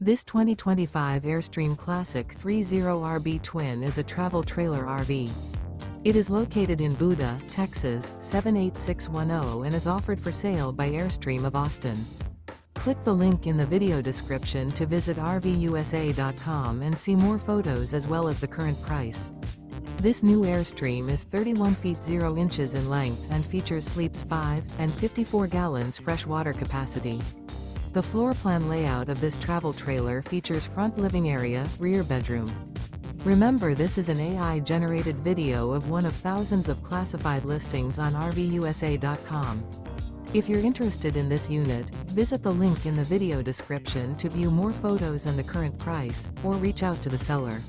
This 2025 Airstream Classic 30RB Twin is a travel trailer RV. It is located in Buda, Texas, 78610 and is offered for sale by Airstream of Austin. Click the link in the video description to visit RVUSA.com and see more photos as well as the current price. This new Airstream is 31 feet 0 inches in length and features sleeps 5 and 54 gallons fresh water capacity. The floor plan layout of this travel trailer features front living area, rear bedroom. Remember, this is an AI-generated video of one of thousands of classified listings on RVUSA.com. If you're interested in this unit, visit the link in the video description to view more photos and the current price, or reach out to the seller.